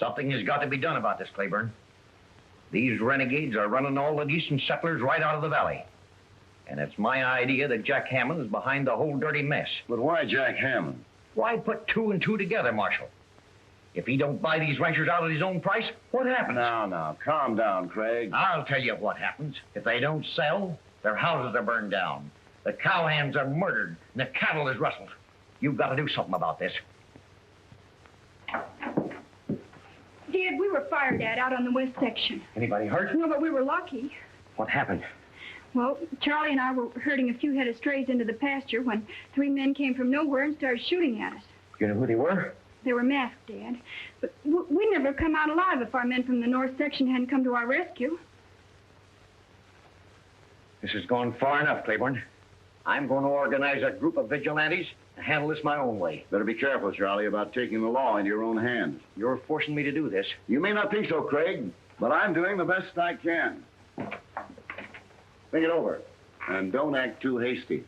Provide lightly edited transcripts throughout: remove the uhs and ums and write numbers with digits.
Something has got to be done about this, Claiborne. These renegades are running all the decent settlers right out of the valley. And it's my idea that Jack Hammond is behind the whole dirty mess. But why Jack Hammond? Why put two and two together, Marshal? If he don't buy these ranchers out at his own price, what happens? Now, calm down, Craig. I'll tell you what happens. If they don't sell, their houses are burned down. The cowhands are murdered, and the cattle is rustled. You've got to do something about this. Dad, we were fired at out on the west section. Anybody hurt? No, but we were lucky. What happened? Well, Charlie and I were herding a few head of strays into the pasture when 3 men came from nowhere and started shooting at us. You know who they were? They were masked, Dad. But we'd never come out alive if our men from the north section hadn't come to our rescue. This has gone far enough, Claiborne. I'm going to organize a group of vigilantes and handle this my own way. Better be careful, Charlie, about taking the law into your own hands. You're forcing me to do this. You may not think so, Craig, but I'm doing the best I can. Think it over, and don't act too hasty.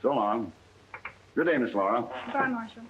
So long. Good day, Miss Laura. Bye, Marshal.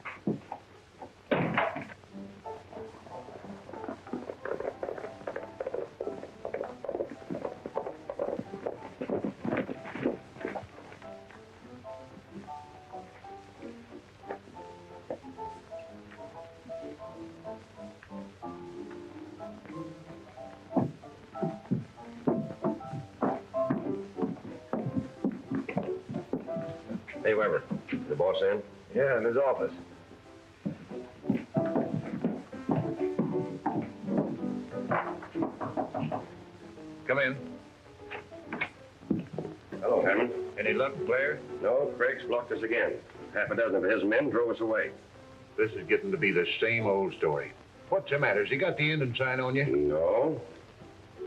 Hey, Weber, the boss in? Yeah, in his office. Come in. Hello, Hammond. Any luck, Blair? No, Craig's blocked us again. Half a dozen of his men drove us away. This is getting to be the same old story. What's the matter? Has he got the Indian sign on you? No.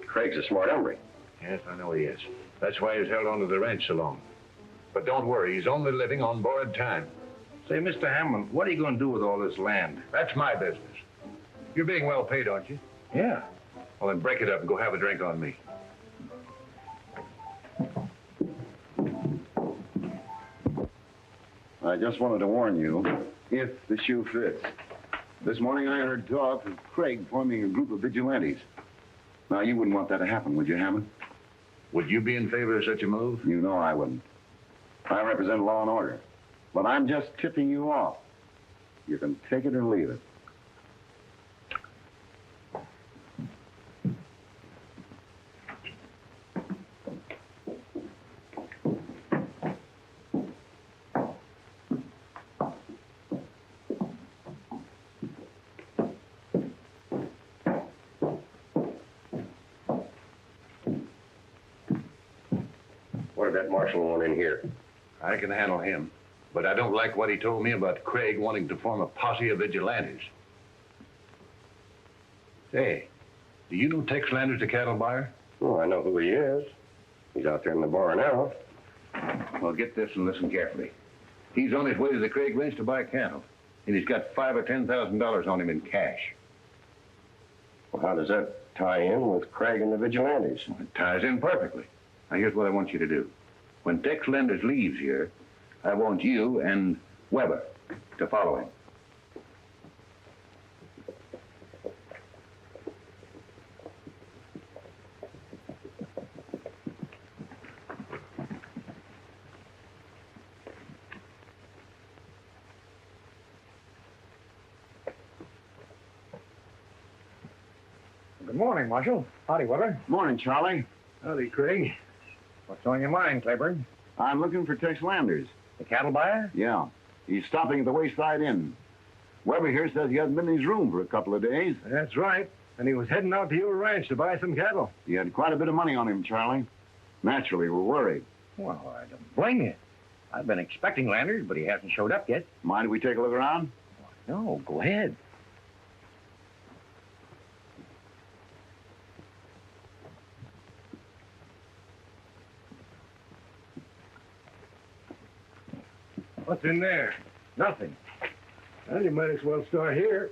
Craig's a smart hombre. Yes, I know he is. That's why he's held on to the ranch so long. But don't worry, he's only living on borrowed time. Say, Mr. Hammond, what are you going to do with all this land? That's my business. You're being well paid, aren't you? Yeah. Well, then break it up and go have a drink on me. I just wanted to warn you, if the shoe fits. This morning I heard talk of Craig forming a group of vigilantes. Now, you wouldn't want that to happen, would you, Hammond? Would you be in favor of such a move? You know I wouldn't. I represent law and order. But I'm just tipping you off. You can take it or leave it. What did that marshal want in here? I can handle him. But I don't like what he told me about Craig wanting to form a posse of vigilantes. Say, do you know Tex Landers, the cattle buyer? Oh, I know who he is. He's out there in the bar now. Well, get this and listen carefully. He's on his way to the Craig ranch to buy cattle. And he's got $5,000 or $10,000 on him in cash. Well, how does that tie in with Craig and the vigilantes? Well, it ties in perfectly. Now, here's what I want you to do. When Tex Landers leaves here, I want you and Weber to follow him. Good morning, Marshal. Howdy, Weber. Morning, Charlie. Howdy, Craig. What's on your mind, Claiborne? I'm looking for Tex Landers. The cattle buyer? Yeah. He's stopping at the Wayside Inn. Weber here says he hasn't been in his room for a couple of days. That's right. And he was heading out to your ranch to buy some cattle. He had quite a bit of money on him, Charlie. Naturally, we're worried. Well, I don't blame you. I've been expecting Landers, but he hasn't showed up yet. Mind if we take a look around? No, go ahead. What's in there? Nothing. Well, you might as well start here.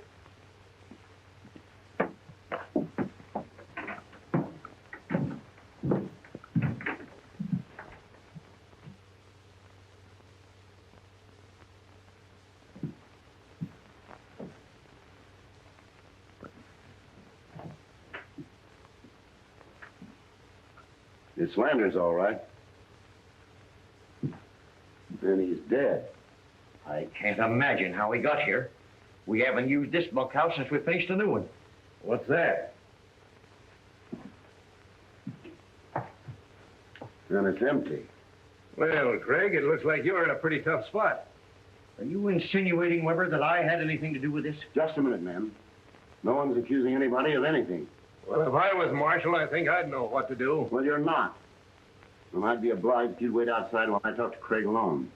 It's Landers, all right. And he's dead. I can't imagine how he got here. We haven't used this bunkhouse since we finished the new one. What's that? And it's empty. Well, Craig, it looks like you're in a pretty tough spot. Are you insinuating, Weber, that I had anything to do with this? Just a minute, men. No one's accusing anybody of anything. Well, if I was Marshal, I think I'd know what to do. Well, you're not. And I'd be obliged if you'd wait outside while I talk to Craig alone.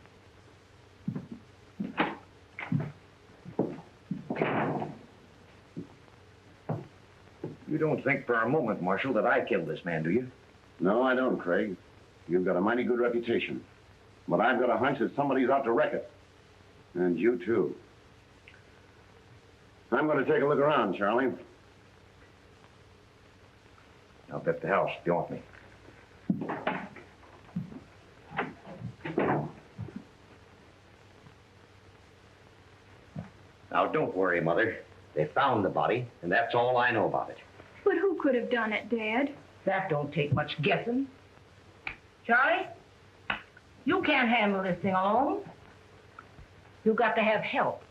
You don't think for a moment, Marshal, that I killed this man, do you? No, I don't, Craig. You've got a mighty good reputation. But I've got a hunch that somebody's out to wreck it. And you, too. I'm going to take a look around, Charlie. I'll bet the house if you want me. Now, don't worry, Mother. They found the body, and that's all I know about it. But who could have done it, Dad? That don't take much guessing. Charlie, you can't handle this thing alone. You got to have help.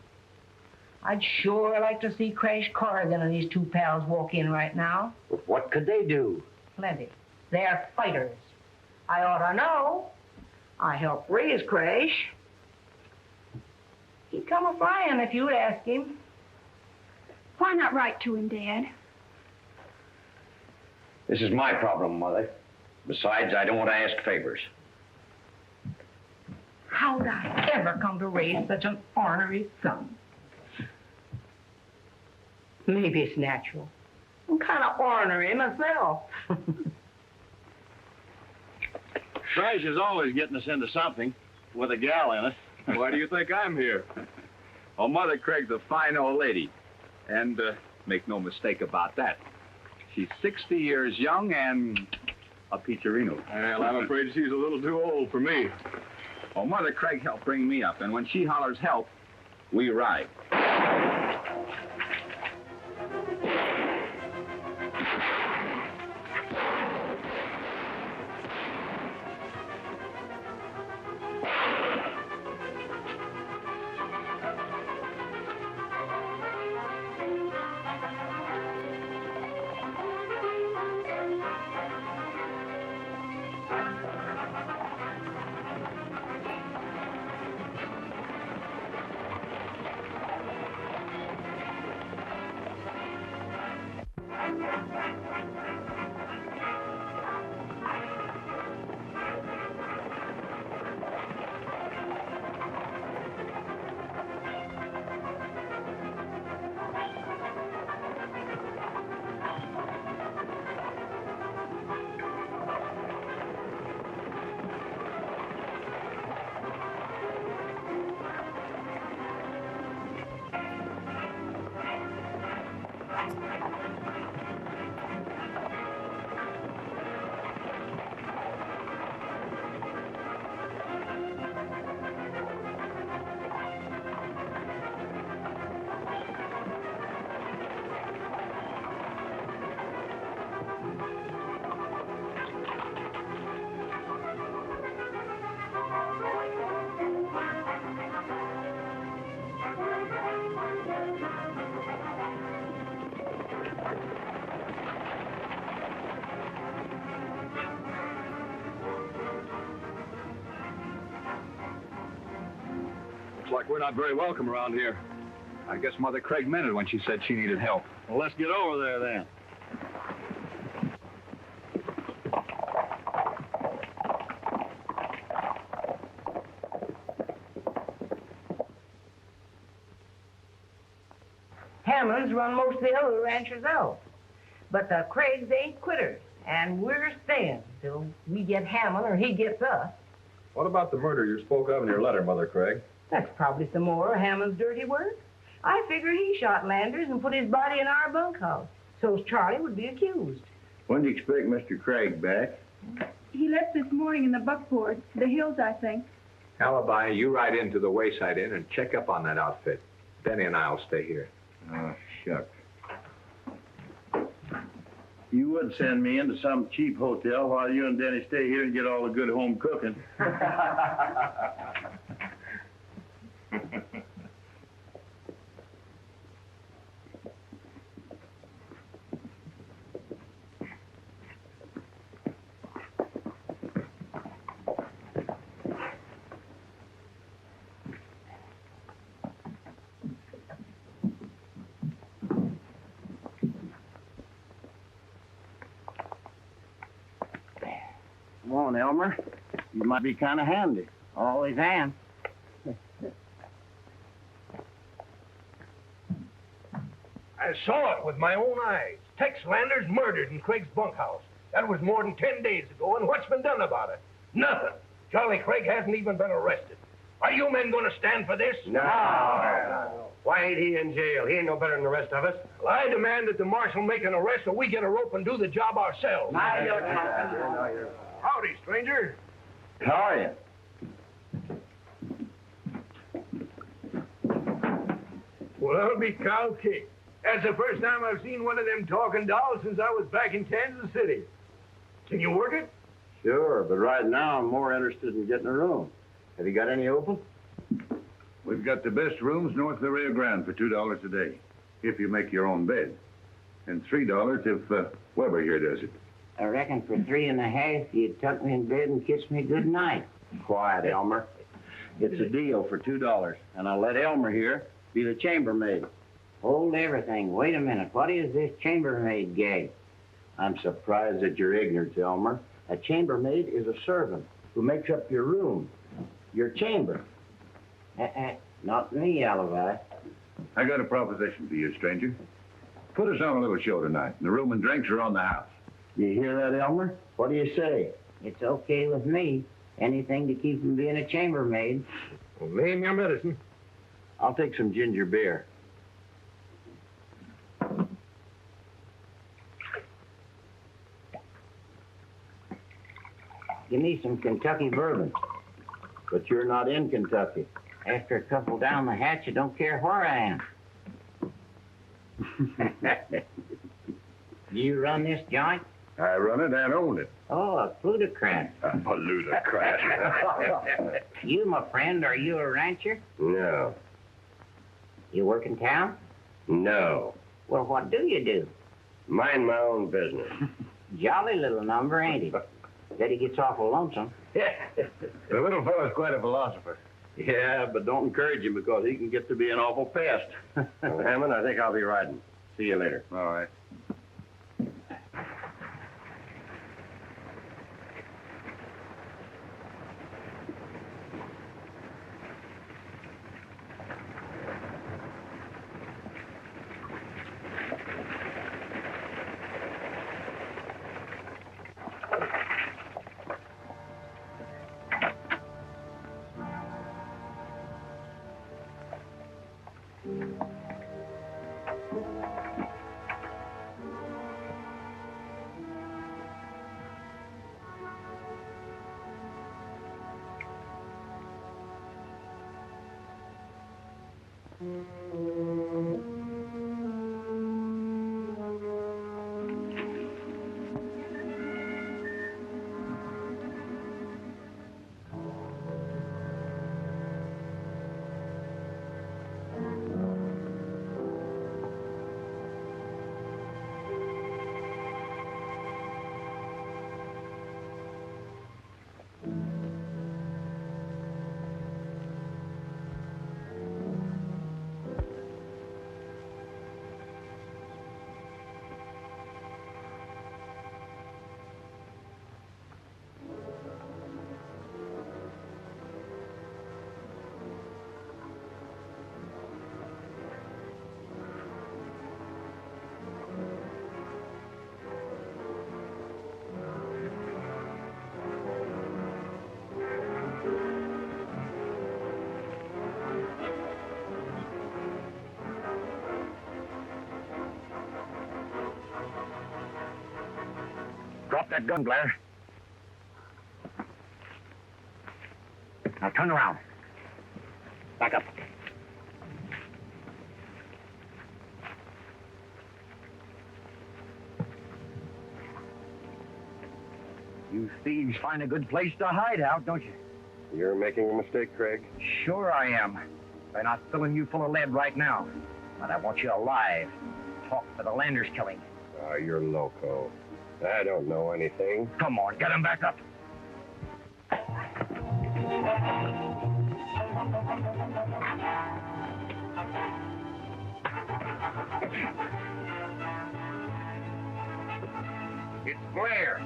I'd sure like to see Crash Corrigan and his two pals walk in right now. But what could they do? Plenty. They're fighters. I ought to know. I helped raise Crash. He'd come a-flying if you'd ask him. Why not write to him, Dad? This is my problem, Mother. Besides, I don't want to ask favors. How'd I ever come to raise such an ornery son? Maybe it's natural. I'm kind of ornery myself. Crash is always getting us into something with a gal in it. Why do you think I'm here? Oh, Mother Craig's a fine old lady. And make no mistake about that. She's 60 years young and a peacherino. Well, I'm afraid she's a little too old for me. Oh, Mother Craig helped bring me up, and when she hollers help, we ride. Looks like we're not very welcome around here. I guess Mother Craig meant it when she said she needed help. Well, let's get over there, then. Hammond's run most of the other ranchers out. But the Craigs ain't quitters, and we're staying till we get Hammond or he gets us. What about the murder you spoke of in your letter, Mother Craig? That's probably some more of Hammond's dirty work. I figure he shot Landers and put his body in our bunkhouse, so's Charlie would be accused. When do you expect Mr. Craig back? He left this morning in the buckboard. The hills, I think. Alibi, you ride into the Wayside Inn and check up on that outfit. Denny and I'll stay here. Oh, shucks. You would send me into some cheap hotel while you and Denny stay here and get all the good home cooking. Come on, Elmer. You might be kind of handy. Always am. I saw it with my own eyes. Tex Landers murdered in Craig's bunkhouse. That was more than 10 days ago, and what's been done about it? Nothing. Charlie Craig hasn't even been arrested. Are you men going to stand for this? No. Why ain't he in jail? He ain't no better than the rest of us. Well, I demand that the marshal make an arrest so we get a rope and do the job ourselves. Now you're talking. Howdy, stranger. How are you? Well, I'll be cow kicked. That's the first time I've seen one of them talking dolls since I was back in Kansas City. Can you work it? Sure, but right now I'm more interested in getting a room. Have you got any open? We've got the best rooms north of the Rio Grande for $2 a day, if you make your own bed. And $3 if Weber here does it. I reckon for 3.5, you'd tuck me in bed and kiss me good night. Quiet, Elmer. It's a deal for $2, and I'll let Elmer here be the chambermaid. Hold everything. Wait a minute. What is this chambermaid gag? I'm surprised at your ignorance, Elmer. A chambermaid is a servant who makes up your room, your chamber. Not me, Alibi. I got a proposition for you, stranger. Put us on a little show tonight, and the room and drinks are on the house. You hear that, Elmer? What do you say? It's okay with me. Anything to keep from being a chambermaid. Well, name your medicine. I'll take some ginger beer. Give me some Kentucky bourbon. But you're not in Kentucky. After a couple down the hatch, I don't care where I am. You run this joint? I run it and own it. Oh, a plutocrat. A plutocrat. You, my friend, are you a rancher? No. You work in town? No. Well, what do you do? Mind my own business. Jolly little number, ain't he? Bet he gets awful lonesome. The little fellow's quite a philosopher. Yeah, but don't encourage him because he can get to be an awful pest. Well, Hammond, I think I'll be riding. See you later. All right. Drop that gun, Blair. Now turn around. Back up. You thieves find a good place to hide out, don't you? You're making a mistake, Craig. Sure I am. They're not filling you full of lead right now. But I want you alive. Talk to the Landers killing. Oh, you're loco. I don't know anything. Come on, get him back up. It's Blair.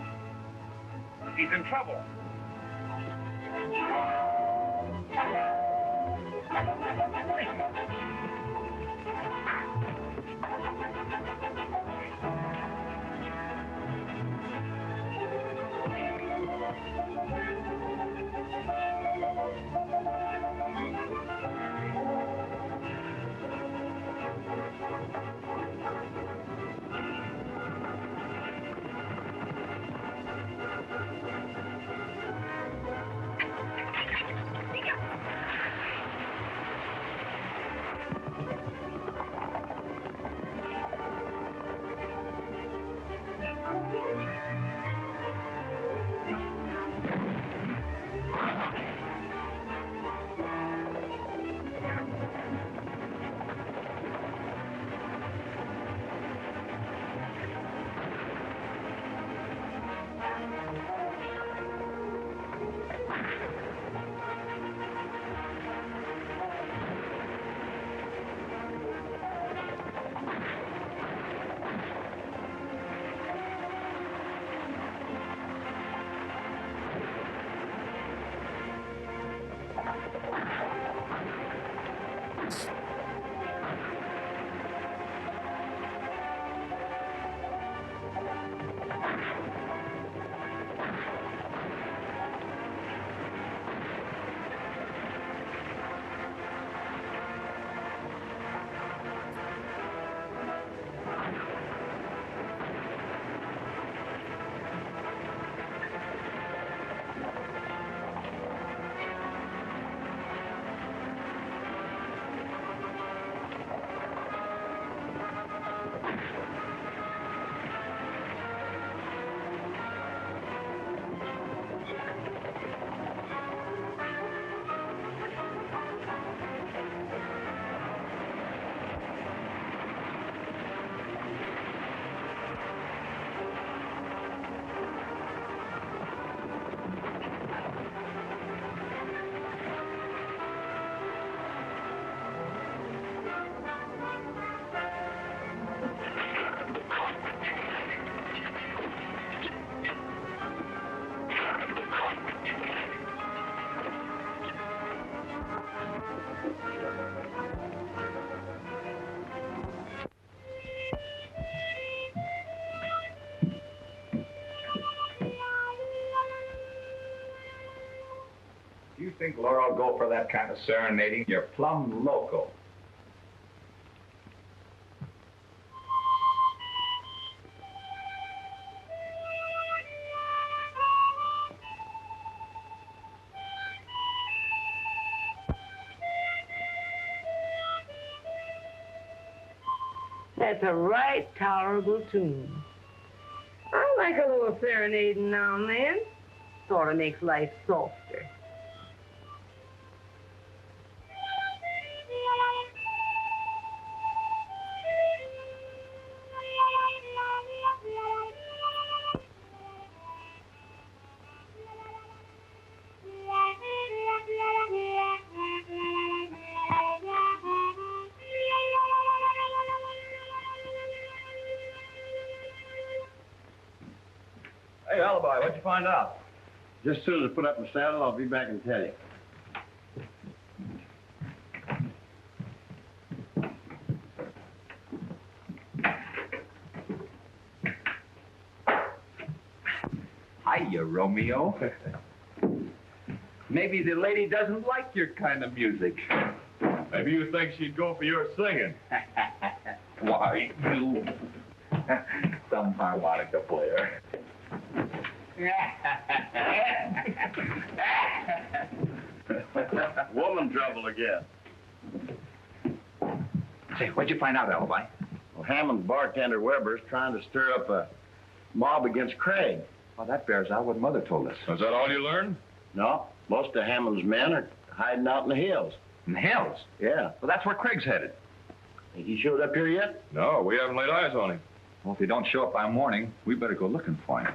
He's in trouble. You think Laura will go for that kind of serenading? You're plumb loco. That's a right tolerable tune. I like a little serenading now and then. Sort of makes life softer. Hey, Alibi, what'd you find out? Just as soon as I put up my saddle, I'll be back and tell you. Hiya, Romeo. Maybe the lady doesn't like your kind of music. Maybe you think she'd go for your singing. Why, you... Some harmonica player. Woman trouble again. Say, what'd you find out, Alibi? Well, Hammond's bartender Weber's trying to stir up a mob against Craig. Well, that bears out what Mother told us. Is that all you learned? No, most of Hammond's men are hiding out in the hills. In the hills? Yeah. Well, that's where Craig's headed. Think he showed up here yet? No, we haven't laid eyes on him. Well, if he don't show up by morning, we better go looking for him.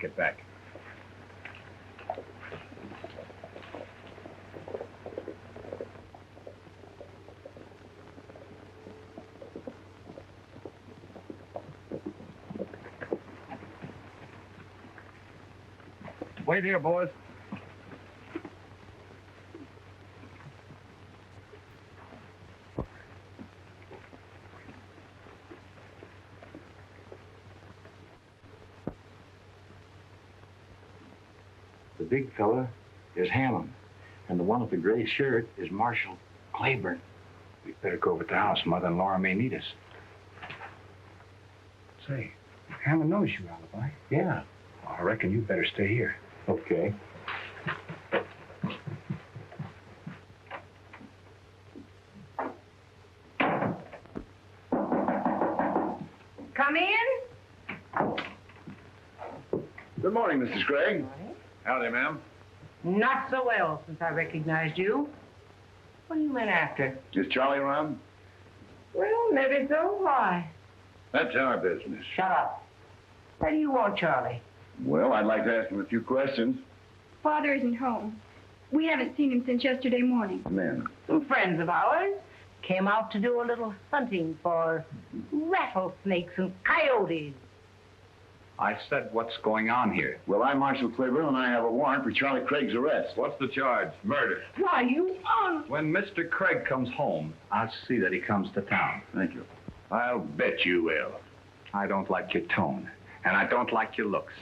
Get back. Wait here, boys. The big fella is Hammond, and the one with the gray shirt is Marshal Claiborne. We'd better go over to the house. Mother and Laura may need us. Say, Hammond knows you, Alibi. Yeah. I reckon you better stay here. Okay. Come in. Good morning, Mrs. Craig. Howdy, ma'am. Not so well since I recognized you. What are you men after? Is Charlie around? Well, maybe so. Why? That's our business. Shut up. What do you want, Charlie? Well, I'd like to ask him a few questions. Father isn't home. We haven't seen him since yesterday morning. Men. Some friends of ours came out to do a little hunting for rattlesnakes and coyotes. I said, what's going on here? Well, I'm Marshal Claiborne, and I have a warrant for Charlie Craig's arrest. What's the charge? Murder. Why, you When Mr. Craig comes home, I'll see that he comes to town. Thank you. I'll bet you will. I don't like your tone, and I don't like your looks,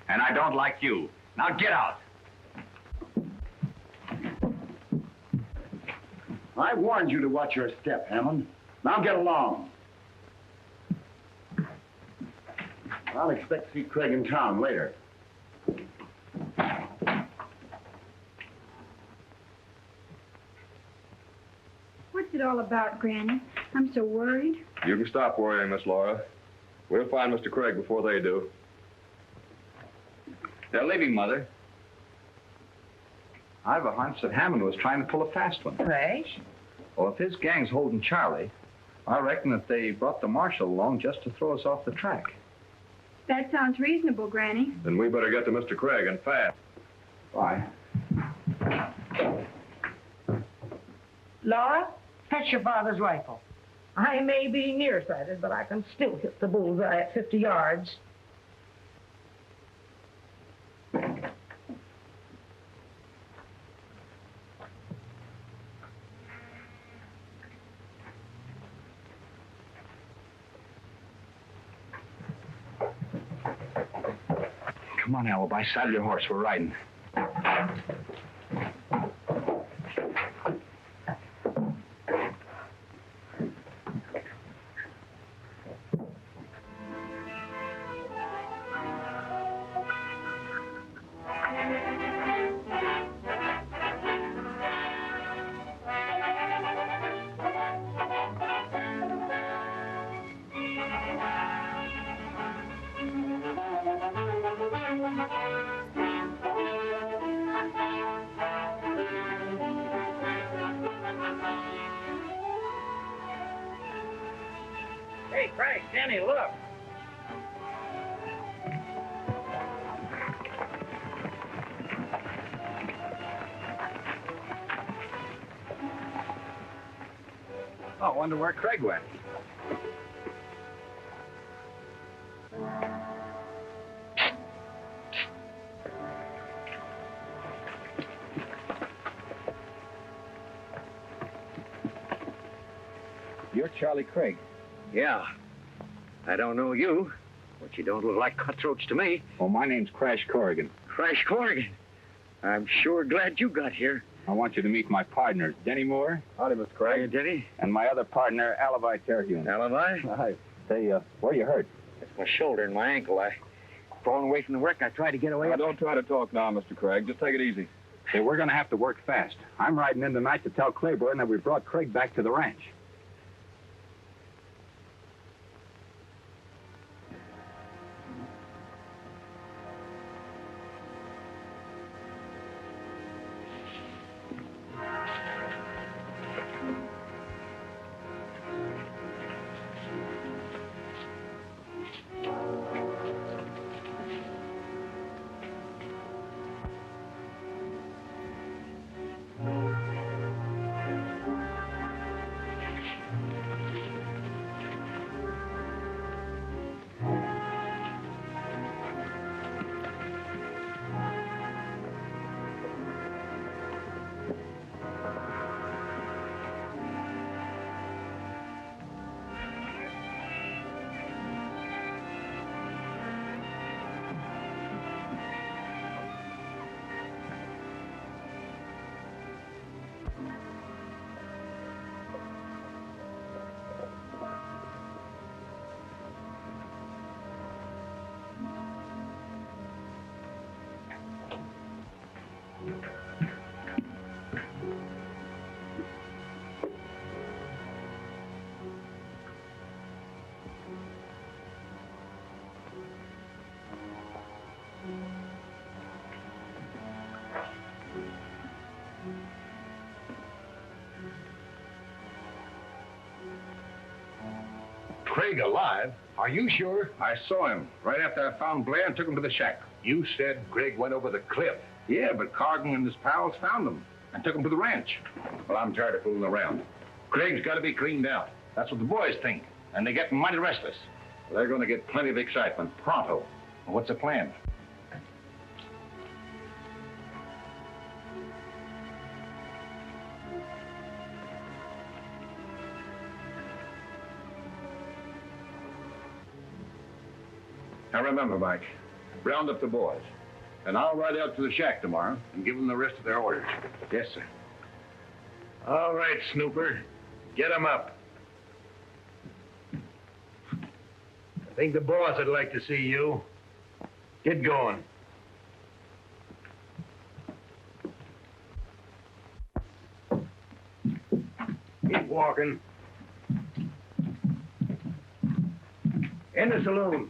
and I don't like you. Now get out. I warned you to watch your step, Hammond. Now get along. I'll expect to see Craig in town later. What's it all about, Granny? I'm so worried. You can stop worrying, Miss Laura. We'll find Mr. Craig before they do. They're leaving, Mother. I've a hunch that Hammond was trying to pull a fast one. Crash? Well, if his gang's holding Charlie, I reckon that they brought the marshal along just to throw us off the track. That sounds reasonable, Granny. Then we better get to Mr. Craig and fast. Why? Laura, fetch your father's rifle. I may be nearsighted, but I can still hit the bullseye at 50 yards. Come on, Alibi. Saddle your horse. We're riding. Hey, Craig, Denny, look. Oh, I wonder where Craig went. You're Charlie Craig. Yeah. I don't know you, but you don't look like cutthroats to me. Well, my name's Crash Corrigan. Crash Corrigan. I'm sure glad you got here. I want you to meet my partner, Denny Moore, Howdy, Mr. Hey, Craig. Denny. and my other partner, Alibi Terhune. Alibi? Hi. Say, where you hurt? It's my shoulder and my ankle. Going away from the work, I tried to get away. Now, don't try to talk now, Mr. Craig. Just take it easy. Hey, we're going to have to work fast. I'm riding in tonight to tell Claiborne that we brought Craig back to the ranch. Craig alive? Are you sure? I saw him right after I found Blair and took him to the shack. You said Craig went over the cliff. Yeah, but Corrigan and his pals found him and took him to the ranch. Well, I'm tired of fooling around. Craig's got to be cleaned out. That's what the boys think. And they're getting mighty restless. Well, they're going to get plenty of excitement pronto. Well, what's the plan? Now remember, Mike, round up the boys. And I'll ride out to the shack tomorrow and give them the rest of their orders. Yes, sir. All right, Snooper. Get them up. I think the boss would like to see you. Get going. Keep walking. In the saloon.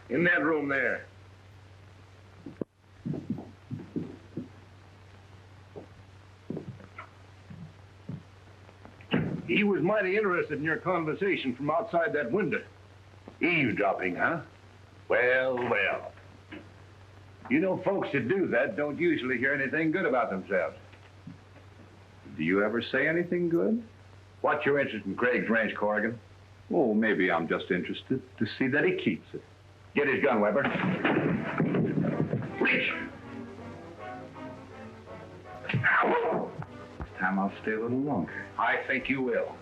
In that room there. He was mighty interested in your conversation from outside that window. Eavesdropping, huh? Well, well. You know, folks that do that don't usually hear anything good about themselves. Do you ever say anything good? What's your interest in Craig's ranch, Corrigan? Oh, maybe I'm just interested to see that he keeps it. Get his gun, Weber. Reach! This time I'll stay a little longer. I think you will.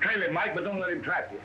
Trail him, Mike, but don't let him trap you.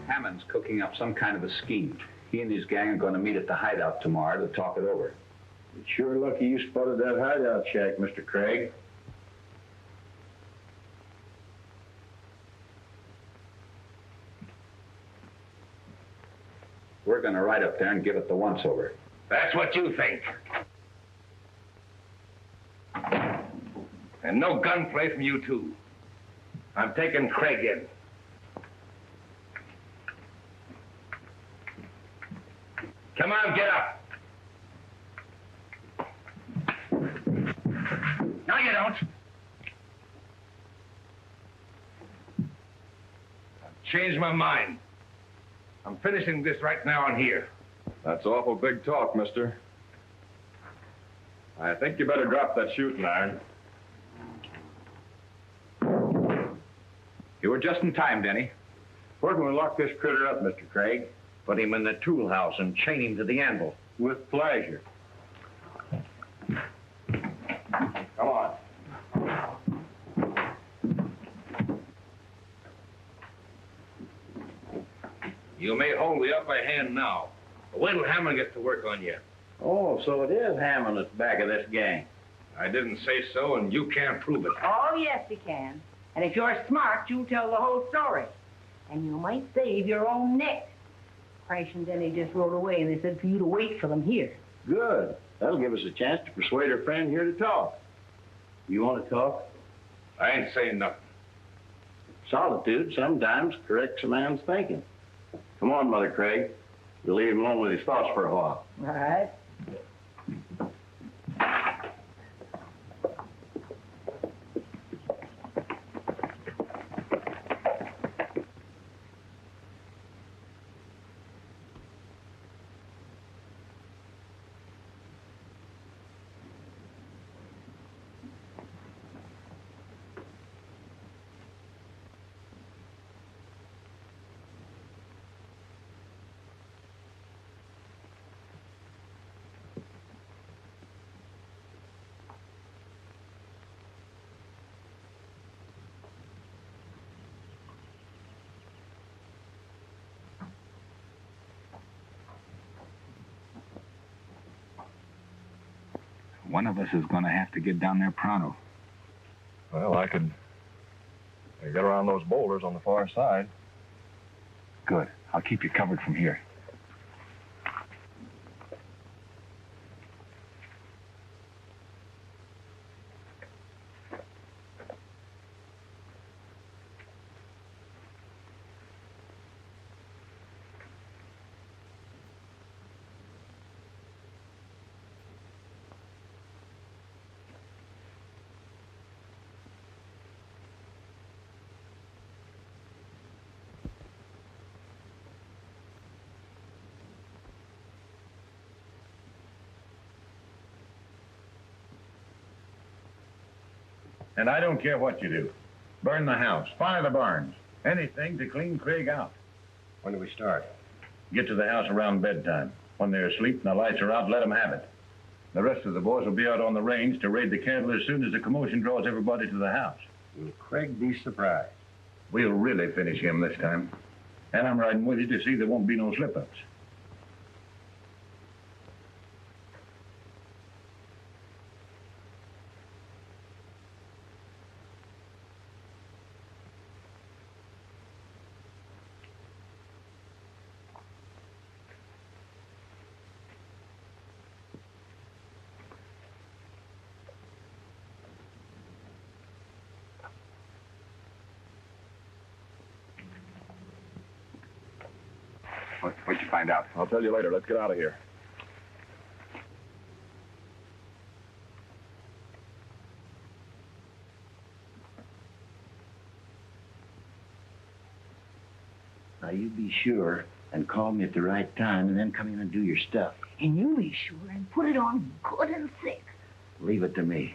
Hammond's cooking up some kind of a scheme. He and his gang are going to meet at the hideout tomorrow to talk it over. It's sure lucky you spotted that hideout shack, Mr. Craig. We're going to ride up there and give it the once-over. That's what you think. And no gunplay from you two. I'm taking Craig in. Come on, get up. No, you don't. I've changed my mind. I'm finishing this right now and here. That's awful big talk, mister. I think you better drop that shooting iron. You were just in time, Denny. Where can we lock this critter up, Mr. Craig? Put him in the tool house and chain him to the anvil. With pleasure. Come on. You may hold the upper hand now. But wait till Hammond gets to work on you. Oh, so it is Hammond that's back of this gang. I didn't say so, and you can't prove it. Oh, yes, you can. And if you're smart, you'll tell the whole story. And you might save your own neck. Crash and Denny just rode away, and they said for you to wait for them here. Good. That'll give us a chance to persuade our friend here to talk. You want to talk? I ain't saying nothing. Solitude sometimes corrects a man's thinking. Come on, Mother Craig. We'll leave him alone with his thoughts for a while. All right. One of us is going to have to get down there pronto. Well, I could get around those boulders on the far side. Good. I'll keep you covered from here. And I don't care what you do. Burn the house, fire the barns, anything to clean Craig out. When do we start? Get to the house around bedtime. When they're asleep and the lights are out, let them have it. The rest of the boys will be out on the range to raid the cattle as soon as the commotion draws everybody to the house. Will Craig be surprised? We'll really finish him this time. And I'm riding with you to see there won't be no slip-ups. What'd you find out? I'll tell you later. Let's get out of here. Now, you be sure and call me at the right time and then come in and do your stuff. And you be sure and put it on good and thick. Leave it to me.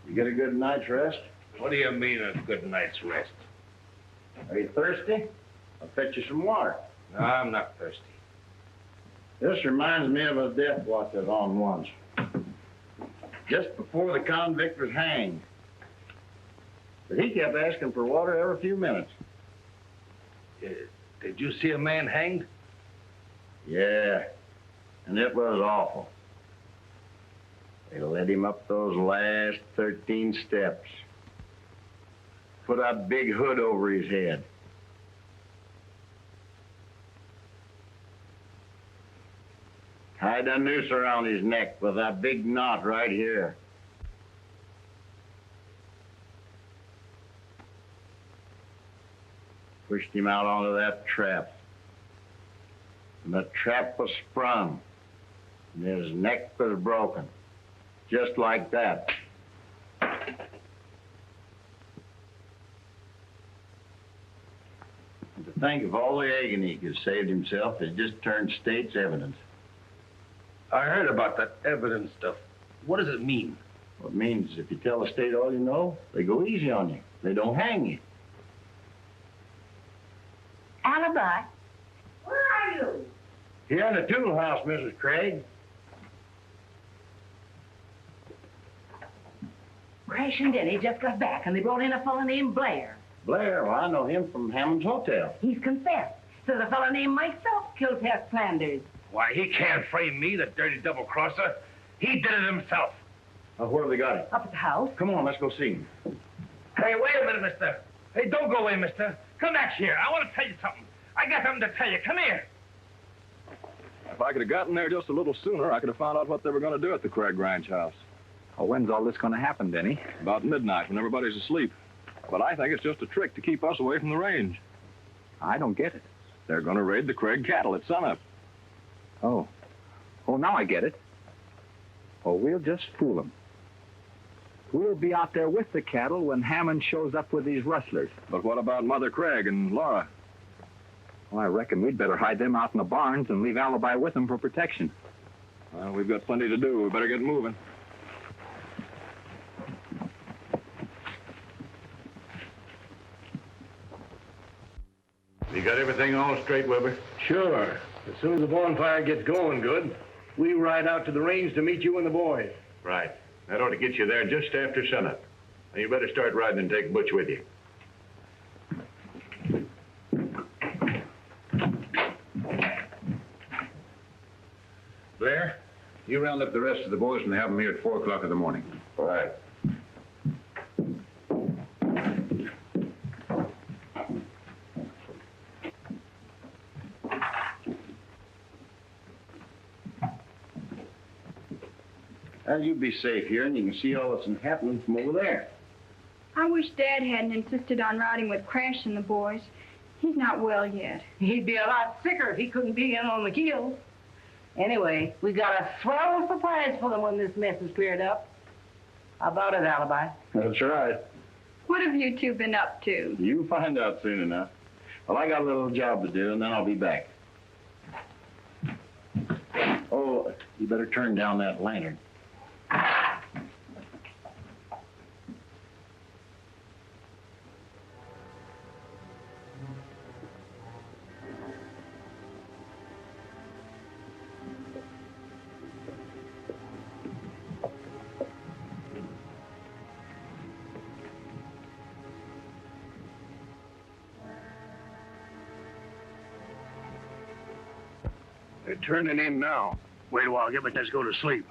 You get a good night's rest? What do you mean a good night's rest? Are you thirsty? I'll fetch you some water. No, I'm not thirsty. This reminds me of a death watch I was on once. Just before the convict was hanged. But he kept asking for water every few minutes. Did you see a man hanged? Yeah, and it was awful. They led him up those last 13 steps. Put a big hood over his head. Tied a noose around his neck with a big knot right here. Pushed him out onto that trap. And the trap was sprung. And his neck was broken. Just like that. And to think of all the agony he could saved himself, it just turned state's evidence. I heard about that evidence stuff. What does it mean? Well, it means if you tell the state all you know, they go easy on you. They don't hang you. Alibi? Where are you? Here in the tool house, Mrs. Craig. Crash and Denny just got back, and they brought in a fellow named Blair. Blair, well, I know him from Hammond's hotel. He's confessed. So the fellow named myself killed Tess Flanders. Why, he can't frame me, the dirty double-crosser. He did it himself. Where have they got him? Up at the house. Come on, let's go see him. Hey, wait a minute, mister. Hey, don't go away, mister. Come back here. I want to tell you something. I got something to tell you. Come here. If I could have gotten there just a little sooner, I could have found out what they were going to do at the Craig Ranch house. Well, when's all this going to happen, Denny? About midnight, when everybody's asleep. But I think it's just a trick to keep us away from the range. I don't get it. They're going to raid the Craig cattle at sunup. Oh, now I get it. Oh, we'll just fool them. We'll be out there with the cattle when Hammond shows up with these rustlers. But what about Mother Craig and Laura? Well, I reckon we'd better hide them out in the barns and leave Alibi with them for protection. Well, we've got plenty to do. We better get moving. You got everything all straight, Weber? Sure. As soon as the bonfire gets going good, we ride out to the range to meet you and the boys. Right. That ought to get you there just after sunup. Now, you better start riding and take Butch with you. Blair, you round up the rest of the boys and have them here at 4 o'clock in the morning. All right. Well, you be safe here, and you can see all that's happening from over there. I wish Dad hadn't insisted on riding with Crash and the boys. He's not well yet. He'd be a lot sicker if he couldn't be in on the kill. Anyway, we got a swell surprise for them when this mess is cleared up. How about it, Alibi? That's right. What have you two been up to? You'll find out soon enough. Well, I got a little job to do, and then I'll be back. Oh, you better turn down that lantern. They're turning in now. Wait a while, get my let's go to sleep.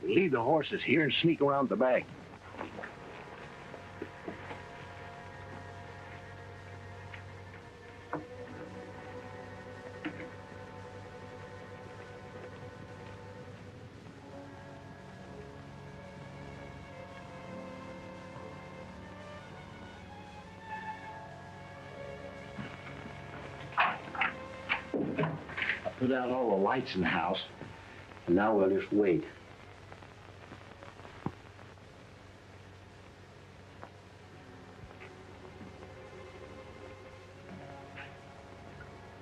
We leave the horses here and sneak around the back. Put out all the lights in the house, and now we'll just wait.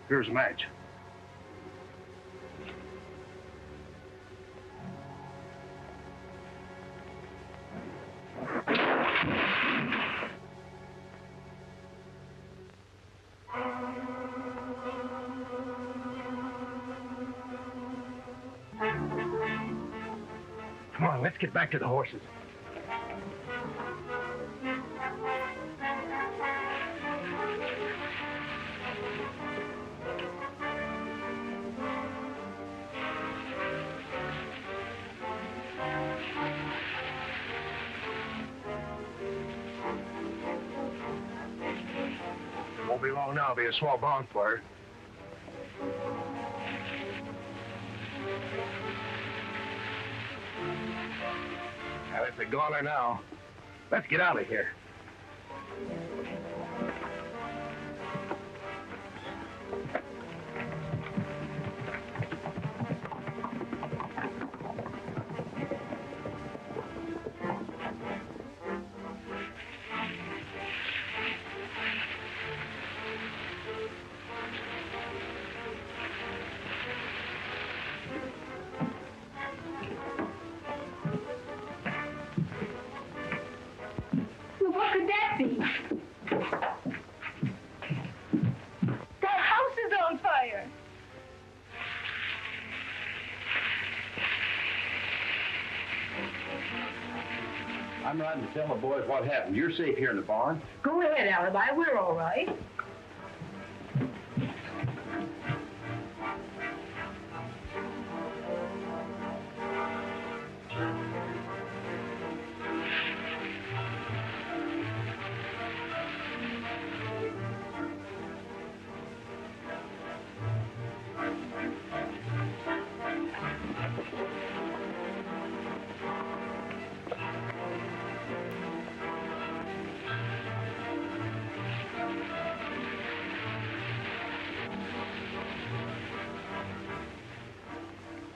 Here's a match. Come on, let's get back to the horses. be long now. It'll be a small bonfire. Well, it's a goner now. Let's get out of here. Well, what could that be? That house is on fire. I'm riding to tell the boys what happened. You're safe here in the barn. Go ahead, Alibi. We're all right.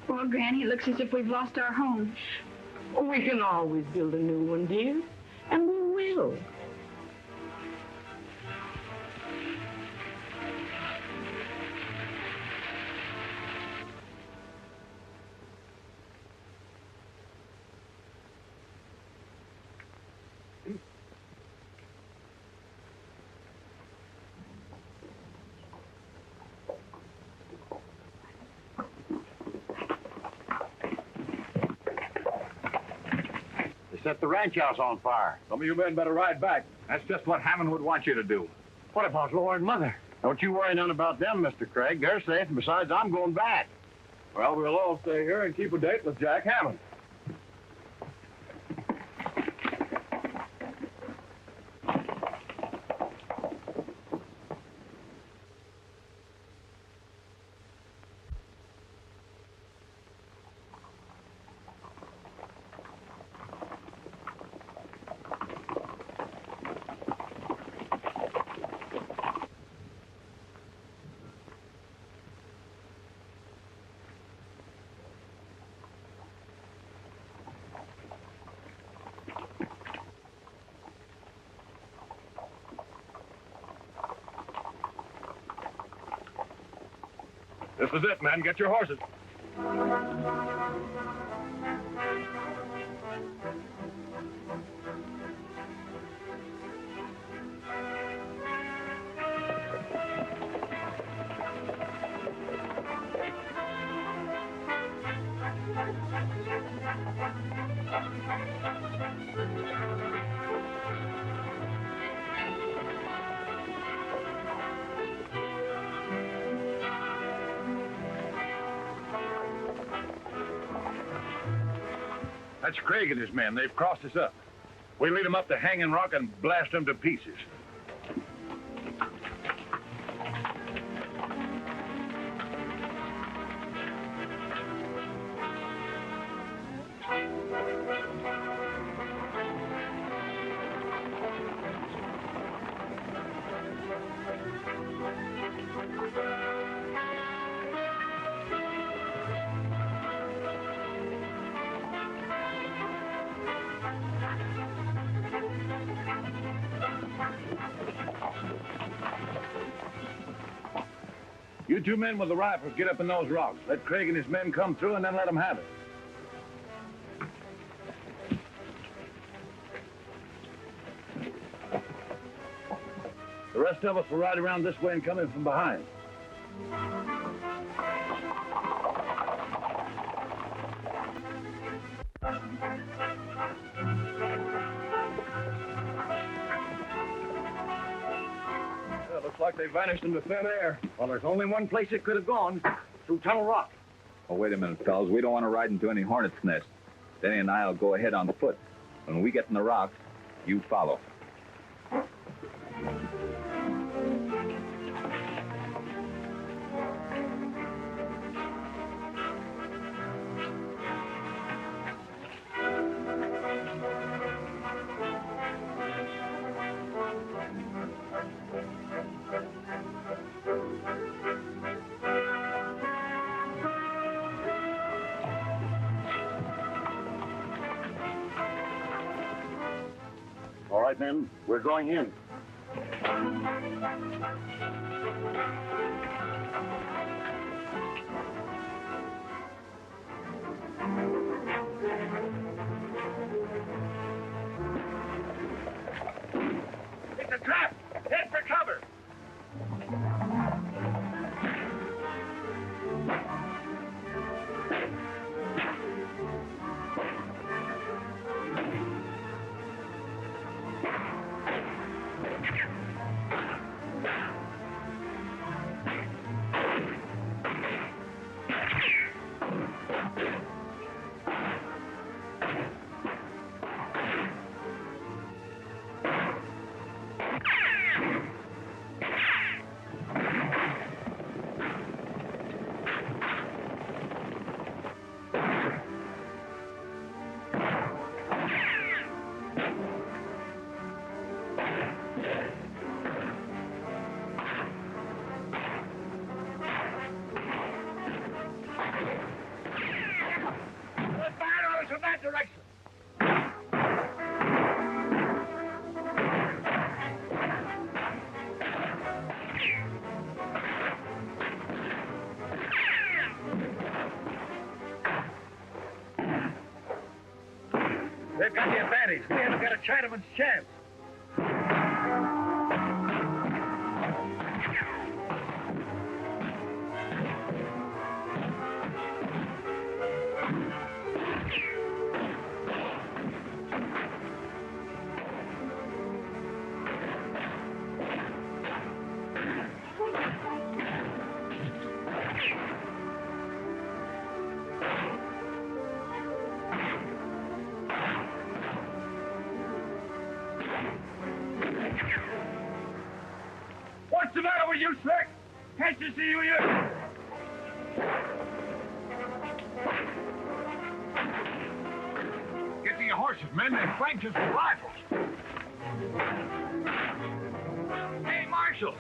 Well, Granny, it looks as if we've lost our home. We can always build a new one, dear. And we will. Set the ranch house on fire. Some of you men better ride back. That's just what Hammond would want you to do. What about Laura and Mother? Don't you worry none about them, Mr. Craig. They're safe, and besides, I'm going back. Well, we'll all stay here and keep a date with Jack Hammond. This is it, men. Get your horses. That's Craig and his men. They've crossed us up. We lead them up to Hanging Rock and blast them to pieces. You two men with the rifles, get up in those rocks. Let Craig and his men come through and then let them have it. The rest of us will ride around this way and come in from behind. Looks like they vanished into thin air. Well, there's only one place it could have gone, through Tunnel Rock. Oh, wait a minute, fellas. We don't want to ride into any hornet's nest. Denny and I will go ahead on foot. When we get in the rocks, you follow. All right, men, we're going in. It's a trap! Head for cover! From that direction. They've got the advantage. We haven't got a Chinaman's chance. What's the matter with you, Slick? Can't you see who you are? Get to your horses, men. They're flanked us with rifles. Hey, Marshal,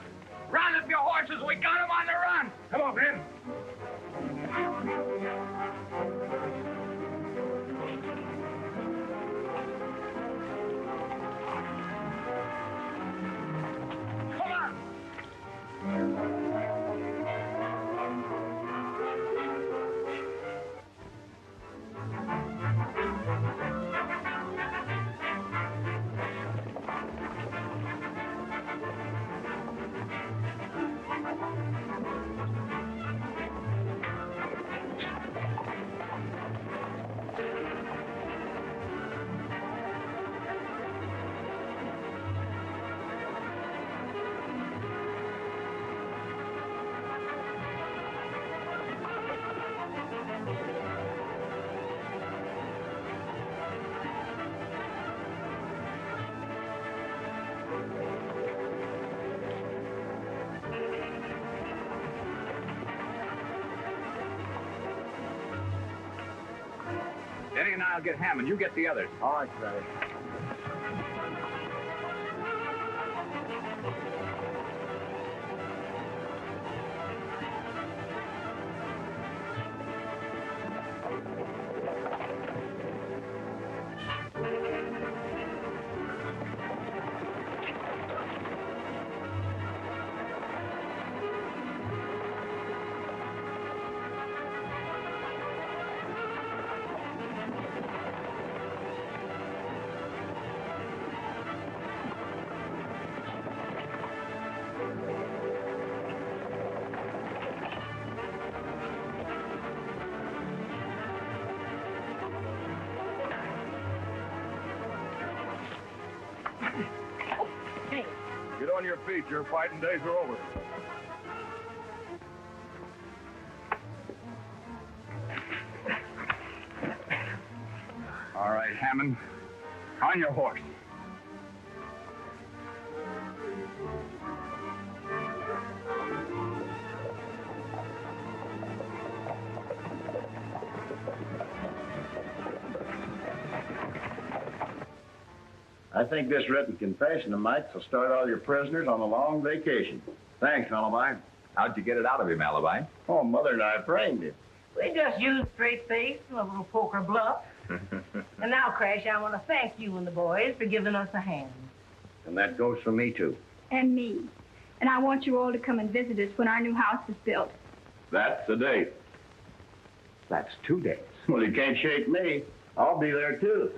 round up your horses. We got them on the run. Come on, men. Denny and I'll get Hammond. You get the others. All right, Freddy. Get on your feet. Your fighting days are over. All right, Hammond. On your horse. I think this written confession of Mike's will start all your prisoners on a long vacation. Thanks, Alibi. How'd you get it out of him, Alibi? Oh, Mother and I framed him. We just used straight face and a little poker bluff. And now, Crash, I want to thank you and the boys for giving us a hand. And that goes for me, too. And me. And I want you all to come and visit us when our new house is built. That's the date. That's 2 days. Well, you can't shake me. I'll be there, too.